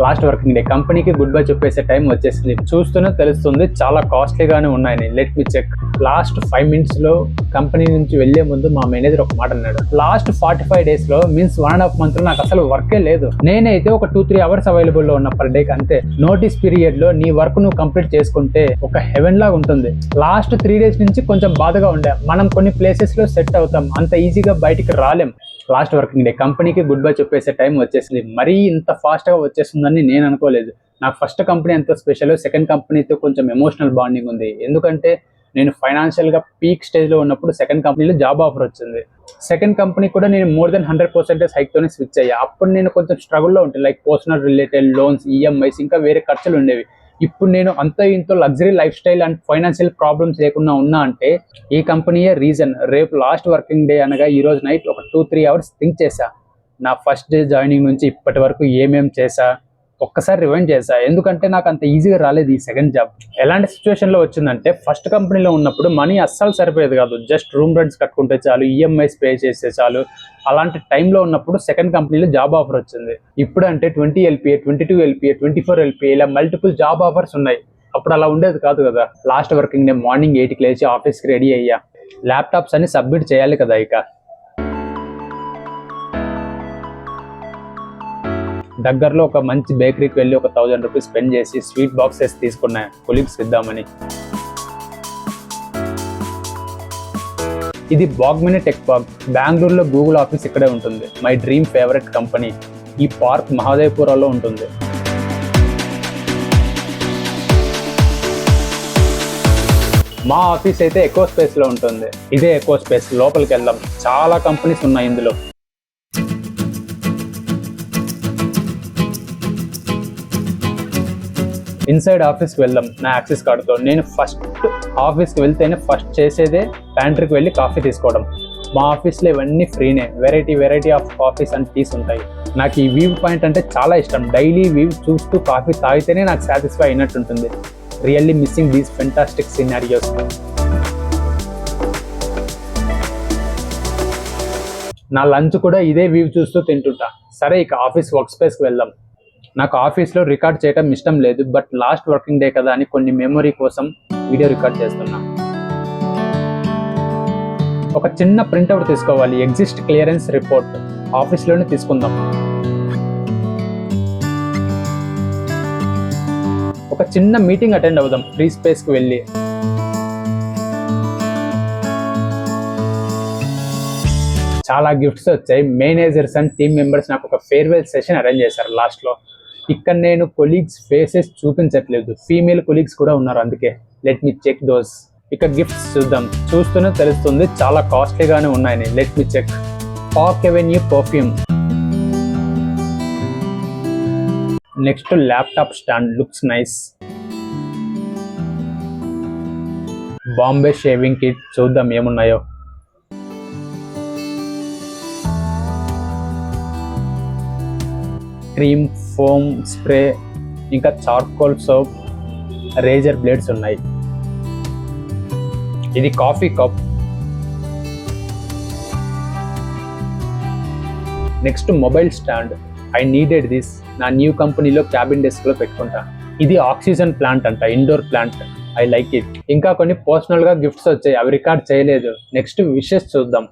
Last working day. కంపెనీకి good bye చెప్పేసే time వచ్చేసింది. చూస్తూనే తెలుస్తుంది చాలా కాస్ట్లీగానే ఉన్నాయని. Let me check. Last 5 minutes లో కంపెనీ నుంచి వెళ్లే ముందు మా మేనేజర్ ఒక మాట అన్నాడు. లాస్ట్ 45 days లో మీన్స్ 1.5 month లో నాకు అసలు వర్కే లేదు. నేనైతే ఒక 2-3 hours అవైలబుల్ లో ఉన్న పర్ డేకి అంతే. నోటీస్ పీరియడ్ లో నీ వర్క్ నువ్వు కంప్లీట్ చేసుకుంటే ఒక హెవెన్ లాగా ఉంటుంది. లాస్ట్ 3 days నుంచి కొంచెం బాధగా ఉండే. మనం కొన్ని ప్లేసెస్ లో సెట్ అవుతాం, అంత ఈజీగా బయటికి రాలేం. Last working day. కంపెనీకి గుడ్ బై చెప్పేసే టైం వచ్చేసింది. మరీ ఇంత ఫాస్ట్ గా వచ్చేస్తుందని నేను అనుకోలేదు. నాకు ఫస్ట్ కంపెనీ ఎంత స్పెషల్, సెకండ్ కంపెనీతో కొంచెం ఎమోషనల్ బాండింగ్ ఉంది. ఎందుకంటే నేను ఫైనాన్షియల్ గా పీక్ స్టేజ్ లో ఉన్నప్పుడు సెకండ్ కంపెనీలో జాబ్ ఆఫర్ వచ్చింది. సెకండ్ కంపెనీ కూడా నేను మోర్ దెన్ 100% హైక్ తోనే స్విచ్ అయ్యా. అప్పుడు నేను కొంచెం స్ట్రగుల్లో ఉంటాను, like personal related loans, EMIs, ఇంకా వేరే ఖర్చులు ఉండేవి. ఇప్పుడు నేను అంత ఇంతో luxury life style and financial problems లేకుండా ఉన్నా అంటే ఈ కంపెనీయే రీజన్. రేపు లాస్ట్ వర్కింగ్ డే అనగా ఈ రోజు నైట్ ఒక 2-3 hours థింక్ చేశా. నా ఫస్ట్ డే జాయినింగ్ నుంచి ఇప్పటి వరకు ఏమేం చేశా ఒక్కసారి రివైండ్ చేశా. ఎందుకంటే నాకు అంత ఈజీగా రాలేదు ఈ సెకండ్ జాబ్. ఎలాంటి సిచ్యువేషన్ లో వచ్చిందంటే, ఫస్ట్ కంపెనీలో ఉన్నప్పుడు మనీ అస్సలు సరిపోయేది కాదు. జస్ట్ రూమ్ రెంట్స్ కట్టుకుంటే చాలు, ఈఎంఐస్ పే చేస్తే చాలు. అలాంటి టైంలో ఉన్నప్పుడు సెకండ్ కంపెనీలో జాబ్ ఆఫర్ వచ్చింది. ఇప్పుడు అంటే 20 LPA, 22 LPA, 24 LPA ఇలా మల్టిపుల్ జాబ్ ఆఫర్స్ ఉన్నాయి. అప్పుడు అలా ఉండేది కాదు కదా. లాస్ట్ వర్కింగ్ డే మార్నింగ్ 8కి లేచి ఆఫీస్కి రెడీ అయ్యా. ల్యాప్టాప్స్ అన్ని సబ్మిట్ చేయాలి కదా. ఇక దగ్గరలో ఒక మంచి బేకరీకి వెళ్ళి ఒక 1000 రూపీస్ స్పెండ్ చేసి స్వీట్ బాక్సెస్ తీసుకున్నా కొలీగ్స్ ఇద్దామని. ఇది బాగ్మిని టెక్ పార్క్. బెంగళూరులో గూగుల్ ఆఫీస్ ఇక్కడే ఉంటుంది. My dream favourite company. ఈ పార్క్ మహాదేవ్పురాలో ఉంటుంది. మా ఆఫీస్ అయితే ఎకో స్పేస్ లో ఉంటుంది. ఇదే ఎకో స్పేస్. లోపలికి వెళ్దాం. చాలా కంపెనీస్ ఉన్నాయి ఇందులో. ఇన్సైడ్ ఆఫీస్కి వెళ్దాం నా యాక్సెస్ కార్డుతో. నేను ఫస్ట్ ఆఫీస్కి వెళ్తేనే ఫస్ట్ చేసేదే ప్యాంట్రీకి వెళ్ళి కాఫీ తీసుకోవడం. మా ఆఫీస్లో ఇవన్నీ ఫ్రీనే. Variety of coffees and teas ఉంటాయి. నాకు ఈ వ్యూ పాయింట్ అంటే చాలా ఇష్టం. డైలీ వ్యూ చూస్తూ కాఫీ తాగితేనే నాకు సాటిస్ఫై అయినట్టుంటుంది. Really missing these fantastic scenarios. నా లంచ్ కూడా ఇదే వ్యూ చూస్తూ తింటుంటా. సరే, ఇక ఆఫీస్ వర్క్ స్పేస్కి వెళ్దాం. నాకు ఆఫీస్లో రికార్డ్ చేయడం ఇష్టం లేదు, బట్ లాస్ట్ వర్కింగ్ డే కదా అని కొన్ని మెమొరీ కోసం వీడియో రికార్డ్ చేస్తున్నా. ఒక చిన్న ప్రింట్అవుట్ తీసుకోవాలి. ఎగ్జిస్ట్ క్లియరెన్స్ రిపోర్ట్ ఆఫీస్లోనే తీసుకుందాం. ఒక చిన్న మీటింగ్ అటెండ్ అవుదాం ఫ్రీ స్పేస్కి వెళ్ళి. చాలా గిఫ్ట్స్ వచ్చాయి. మేనేజర్స్ అండ్ టీమ్ మెంబర్స్ నాకు ఒక ఫేర్వెల్ సెషన్ అరేంజ్ చేశారు లాస్ట్లో. ఇక్కడ నేను కొలీగ్స్ ఫేసెస్ చూపించట్లేదు, ఫీమేల్ కొలీగ్స్ కూడా ఉన్నారు, అందుకే. Let me check those. ఇక గిఫ్ట్స్ చూద్దాం. చూస్తూనే తెలుస్తుంది చాలా కాస్ట్లీగానే ఉన్నాయని. Let me check. Park Avenue perfume. Next laptop stand. Looks nice. Bombay shaving kit. చూద్దాం ఏమున్నాయో. క్రీమ్, ఫోమ్ స్ప్రే, ఇంకా చార్కోల్ సోప్, రేజర్ బ్లేడ్స్ ఉన్నాయి. ఇది coffee cup. Next mobile stand. I needed this. నా న్యూ కంపెనీలో క్యాబిన్ డెస్క్ లో పెట్టుకుంటా. ఇది ఆక్సిజన్ ప్లాంట్ అంట, indoor plant. I like it. ఇంకా కొన్ని పర్సనల్ గా గిఫ్ట్స్ వచ్చాయి, అవి రికార్డ్ చేయలేదు. నెక్స్ట్ విషెస్ చూద్దాం.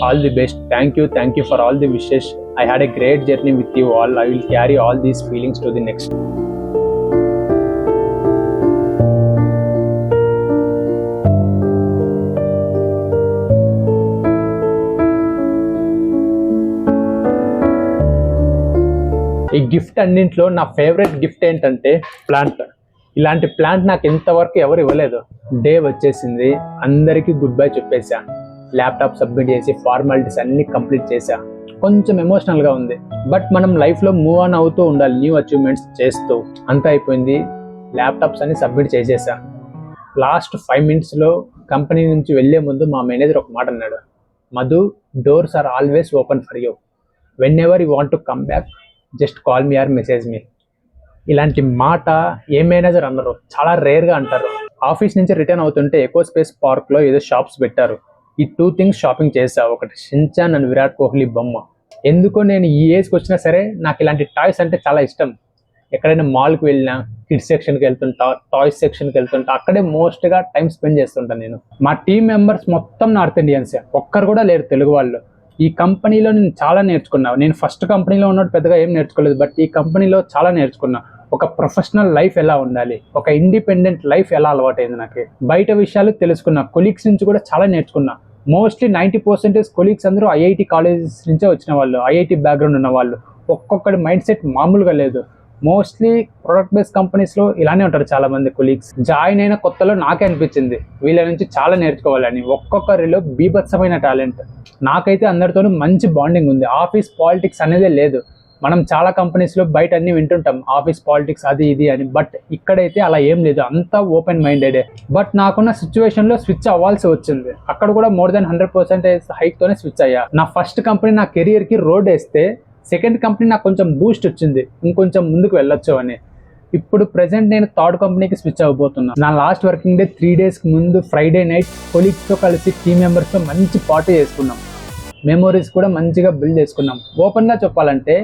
All the best. Thank you for all the wishes. I had a great journey with you all. I will carry all these feelings to the next. ఈ gift అన్నింటిలో నా favourite gift ఏంటంటే plant. ఇలాంటి plant నాకు ఇంతవరకు ఎవరు ఇవ్వలేదు. Day వచ్చేసింది, అందరికీ గుడ్ బై చెప్పేసా. ల్యాప్టాప్ సబ్మిట్ చేసి ఫార్మాలిటీస్ అన్ని కంప్లీట్ చేసా. కొంచెం ఎమోషనల్గా ఉంది, బట్ మనం లైఫ్లో మూవ్ ఆన్ అవుతూ ఉండాలి, న్యూ అచీవ్మెంట్స్ చేస్తూ. అంతా అయిపోయింది. ల్యాప్టాప్స్ అన్ని సబ్మిట్ చేసేసా. లాస్ట్ 5 minutesలో కంపెనీ నుంచి వెళ్ళే ముందు మా మేనేజర్ ఒక మాట అన్నాడు. Madhu, doors are always open for you. Whenever you want to come back, just call me or message me. ఇలాంటి మాట ఏ మేనేజర్ అందరూ చాలా రేర్గా అంటారు. ఆఫీస్ నుంచి రిటర్న్ అవుతుంటే ఎకో స్పేస్ పార్క్లో ఏదో షాప్స్ పెట్టారు. ఈ 2 things షాపింగ్ చేసా. ఒకటి షిన్చాన్ అండ్ విరాట్ కోహ్లీ బొమ్మ. ఎందుకో నేను ఈ ఏజ్కి వచ్చినా సరే నాకు ఇలాంటి టాయ్స్ అంటే చాలా ఇష్టం. ఎక్కడైనా మాల్కి వెళ్ళినా కిడ్స్ సెక్షన్కి వెళ్తుంటా, టాయ్స్ సెక్షన్కి వెళ్తుంటా, అక్కడే మోస్ట్గా టైం స్పెండ్ చేస్తుంటాను నేను. మా టీం మెంబర్స్ మొత్తం నార్త్ ఇండియన్సే, ఒక్కరు కూడా లేరు తెలుగు వాళ్ళు. ఈ కంపెనీలో నేను చాలా నేర్చుకున్నా. నేను ఫస్ట్ కంపెనీలో ఉన్నట్టు పెద్దగా ఏం నేర్చుకోలేదు, బట్ ఈ కంపెనీలో చాలా నేర్చుకున్నా. ఒక ప్రొఫెషనల్ లైఫ్ ఎలా ఉండాలి, ఒక ఇండిపెండెంట్ లైఫ్ ఎలా అలవాటైంది నాకు, బయట విషయాలు తెలుసుకున్నా. కొలీగ్స్ నుంచి కూడా చాలా నేర్చుకున్నా. మోస్ట్లీ 90% కొలీగ్స్ అందరూ ఐఐటి కాలేజెస్ నుంచే వచ్చిన వాళ్ళు, ఐఐటి బ్యాక్గ్రౌండ్ ఉన్న వాళ్ళు. ఒక్కొక్కటి మైండ్ సెట్ మామూలుగా లేదు. మోస్ట్లీ ప్రొడక్ట్ బేస్డ్ కంపెనీస్లో ఇలానే ఉంటారు చాలా మంది కొలీగ్స్. జాయిన్ అయిన కొత్తలో నాకే అనిపించింది వీళ్ళ నుంచి చాలా నేర్చుకోవాలని. ఒక్కొక్కరిలో బీభత్సమైన టాలెంట్. నాకైతే అందరితోనూ మంచి బాండింగ్ ఉంది. ఆఫీస్ పాలిటిక్స్ అనేదే లేదు. మనం చాలా కంపెనీస్లో బయట అన్ని వింటుంటాం, ఆఫీస్ పాలిటిక్స్ అది ఇది అని, బట్ ఇక్కడైతే అలా ఏం లేదు, అంతా ఓపెన్ మైండెడే. బట్ నాకున్న సిచ్యువేషన్లో స్విచ్ అవ్వాల్సి వచ్చింది. అక్కడ కూడా మోర్ దెన్ 100% హైక్తోనే స్విచ్ అయ్యా. నా ఫస్ట్ కంపెనీ నా కెరియర్కి రోడ్ వేస్తే, సెకండ్ కంపెనీ నాకు కొంచెం బూస్ట్ వచ్చింది, ఇంకొంచెం ముందుకు వెళ్ళొచ్చు అని. ఇప్పుడు ప్రెసెంట్ నేను థర్డ్ కంపెనీకి స్విచ్ అవ్వబోతున్నా. నా లాస్ట్ వర్కింగ్ డే 3 డేస్కి ముందు ఫ్రైడే నైట్ కొలీగ్స్తో కలిసి టీమ్ మెంబర్స్తో మంచి పార్టీ చేసుకున్నాం. మెమోరీస్ కూడా మంచిగా బిల్డ్ చేసుకున్నాం. ఓపెన్గా చెప్పాలంటే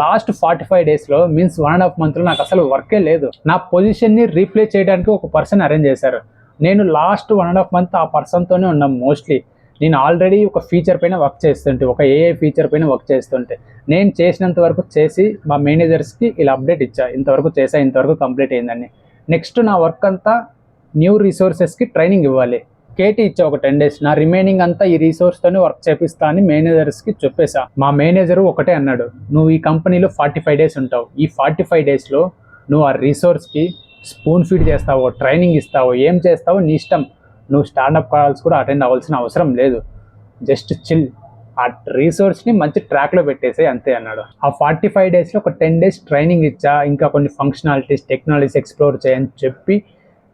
లాస్ట్ 45 డేస్లో మీన్స్ 1.5 మంత్లో నాకు అసలు వర్కే లేదు. నా పొజిషన్ని రీప్లేస్ చేయడానికి ఒక పర్సన్ అరేంజ్ చేశారు. నేను లాస్ట్ 1.5 మంత్ ఆ పర్సన్తోనే ఉన్నాం. మోస్ట్లీ నేను ఆల్రెడీ ఒక ఫీచర్ పైన వర్క్ చేస్తుంటే, ఒక ఏఐ ఫీచర్ పైన వర్క్ చేస్తుంటే, నేను చేసినంత వరకు చేసి మా మేనేజర్స్కి ఇలా అప్డేట్ ఇచ్చా, ఇంతవరకు చేసా, ఇంతవరకు కంప్లీట్ అయిందని. నెక్స్ట్ నా వర్క్ అంతా న్యూ రిసోర్సెస్కి ట్రైనింగ్ ఇవ్వాలి. కేటీ ఇచ్చా ఒక 10 డేస్. నా రిమైనింగ్ అంతా ఈ రిసోర్స్తోనే వర్క్ చేపిస్తా అని మేనేజర్స్కి చెప్పేశా. మా మేనేజరు ఒకటే అన్నాడు, నువ్వు ఈ కంపెనీలో 45 డేస్ ఉంటావు. ఈ 45 డేస్లో నువ్వు ఆ రిసోర్స్కి స్పూన్ ఫీడ్ చేస్తావో, ట్రైనింగ్ ఇస్తావో, ఏం చేస్తావో నీ ఇష్టం. నువ్వు స్టాండప్ కాల్స్ కూడా అటెండ్ అవ్వాల్సిన అవసరం లేదు. జస్ట్ చిల్, ఆ రిసోర్స్ని మంచి ట్రాక్లో పెట్టేసే అంతే అన్నాడు. ఆ 45 డేస్లో ఒక 10 డేస్ ట్రైనింగ్ ఇచ్చా, ఇంకా కొన్ని ఫంక్షనాలిటీస్, టెక్నాలజీస్ ఎక్స్ప్లోర్ చేయని చెప్పి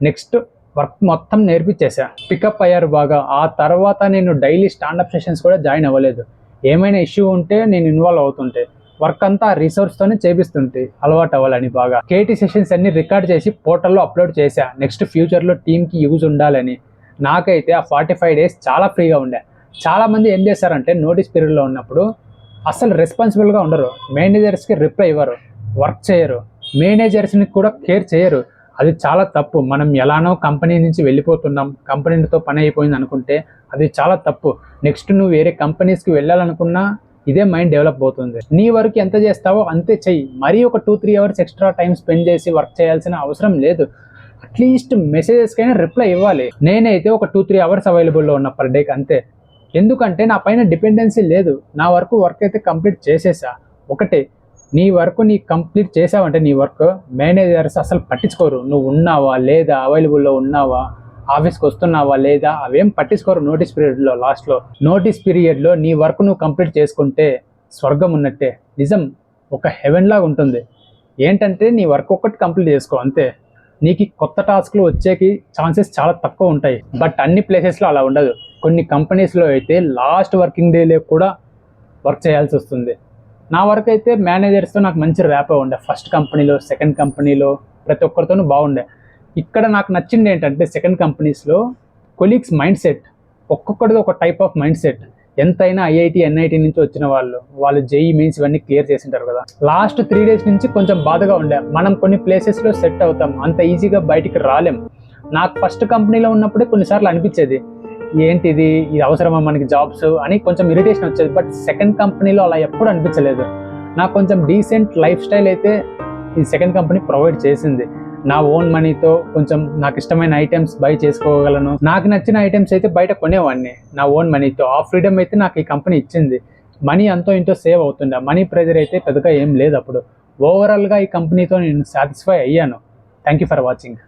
నెక్స్ట్ వర్క్ మొత్తం నేర్పించేసా. పికప్ అయ్యారు బాగా. ఆ తర్వాత నేను డైలీ స్టాండప్ సెషన్స్ కూడా జాయిన్ అవ్వలేదు. ఏమైనా ఇష్యూ ఉంటే నేను ఇన్వాల్వ్ అవుతుంటే, వర్క్ అంతా ఆ రిసోర్స్తోనే చేపిస్తుంటే అలవాటు అవ్వాలని బాగా. కేటీ సెషన్స్ అన్ని రికార్డ్ చేసి పోర్టల్లో అప్లోడ్ చేశా. నెక్స్ట్ ఫ్యూచర్లో టీమ్కి యూజ్ ఉండాలని. నాకైతే ఆ 45 డేస్ చాలా ఫ్రీగా ఉండే. చాలామంది ఏం చేస్తారంటే నోటీస్ పీరియడ్లో ఉన్నప్పుడు అసలు రెస్పాన్సిబుల్గా ఉండరు, మేనేజర్స్కి రిప్లై ఇవ్వరు, వర్క్ చేయరు, మేనేజర్స్ని కూడా కేర్ చేయరు. అది చాలా తప్పు. మనం ఎలానో కంపెనీ నుంచి వెళ్ళిపోతున్నాం, కంపెనీతో పని అయిపోయింది అనుకుంటే అది చాలా తప్పు. నెక్స్ట్ నువ్వు వేరే కంపెనీస్కి వెళ్ళాలనుకున్నా ఇదే మైండ్ డెవలప్ అవుతుంది. నీ వర్క్ ఎంత చేస్తావో అంతే చెయ్యి. మరీ ఒక 2-3 అవర్స్ ఎక్స్ట్రా టైం స్పెండ్ చేసి వర్క్ చేయాల్సిన అవసరం లేదు. అట్లీస్ట్ మెసేజెస్కైనా రిప్లై ఇవ్వాలి. నేనైతే ఒక 2-3 అవర్స్ అవైలబుల్లో ఉన్న పర్ డేకి అంతే. ఎందుకంటే నా పైన డిపెండెన్సీ లేదు. నా వర్క్ అయితే కంప్లీట్ చేసేసా. ఒకటే, నీ వర్క్ నీ కంప్లీట్ చేసావంటే నీ వర్క్ మేనేజర్స్ అసలు పట్టించుకోరు. నువ్వు ఉన్నావా లేదా, అవైలబుల్లో ఉన్నావా, ఆఫీస్కి వస్తున్నావా లేదా, అవేం పట్టించుకోరు. నోటీస్ పీరియడ్లో, లాస్ట్లో నోటీస్ పీరియడ్లో నీ వర్క్ నువ్వు కంప్లీట్ చేసుకుంటే స్వర్గం ఉన్నట్టే. నిజం, ఒక హెవెన్ లాగా ఉంటుంది. ఏంటంటే నీ వర్క్ ఒక్కటి కంప్లీట్ చేసుకో అంతే. నీకు కొత్త టాస్క్లు వచ్చేకి ఛాన్సెస్ చాలా తక్కువ ఉంటాయి. బట్ అన్ని ప్లేసెస్లో అలా ఉండదు. కొన్ని కంపెనీస్లో అయితే లాస్ట్ వర్కింగ్ డేలో కూడా వర్క్ చేయాల్సి వస్తుంది. నా వర్క్ అయితే మేనేజర్స్తో నాకు మంచి ర్యాపో ఉండే. ఫస్ట్ కంపెనీలో, సెకండ్ కంపెనీలో ప్రతి ఒక్కరితోనూ బాగుండే. ఇక్కడ నాకు నచ్చింది ఏంటంటే సెకండ్ కంపెనీస్లో కొలీగ్స్ మైండ్ సెట్, ఒక్కొక్కటిది ఒక టైప్ ఆఫ్ మైండ్ సెట్. ఎంతైనా ఐఐటి, ఎన్ఐటి నుంచి వచ్చిన వాళ్ళు జేఈ మెయిన్స్ ఇవన్నీ క్లియర్ చేసింటారు కదా. లాస్ట్ 3 డేస్ నుంచి కొంచెం బాధగా ఉండే. మనం కొన్ని ప్లేసెస్లో సెట్ అవుతాం, అంత ఈజీగా బయటికి రాలేం. నాకు ఫస్ట్ కంపెనీలో ఉన్నప్పుడే కొన్నిసార్లు అనిపించేది, ఏంటిది, ఇది అవసరమా మనకి జాబ్స్ అని కొంచెం ఇరిటేషన్ వచ్చేది. బట్ సెకండ్ కంపెనీలో అలా ఎప్పుడు అనిపించలేదు. నాకు కొంచెం డీసెంట్ లైఫ్ స్టైల్ అయితే ఈ సెకండ్ కంపెనీ ప్రొవైడ్ చేసింది. నా ఓన్ మనీతో కొంచెం నాకు ఇష్టమైన ఐటమ్స్ బై చేసుకోగలను. నాకు నచ్చిన ఐటమ్స్ అయితే బయట కొనేవాడిని నా ఓన్ మనీతో. ఆ ఫ్రీడమ్ అయితే నాకు ఈ కంపెనీ ఇచ్చింది. మనీ అంతో ఇంతో సేవ్ అవుతుండే. మనీ ప్రెజర్ అయితే పెద్దగా ఏం లేదు అప్పుడు. ఓవరాల్గా ఈ కంపెనీతో నేను సాటిస్ఫై అయ్యాను. Thank you for watching.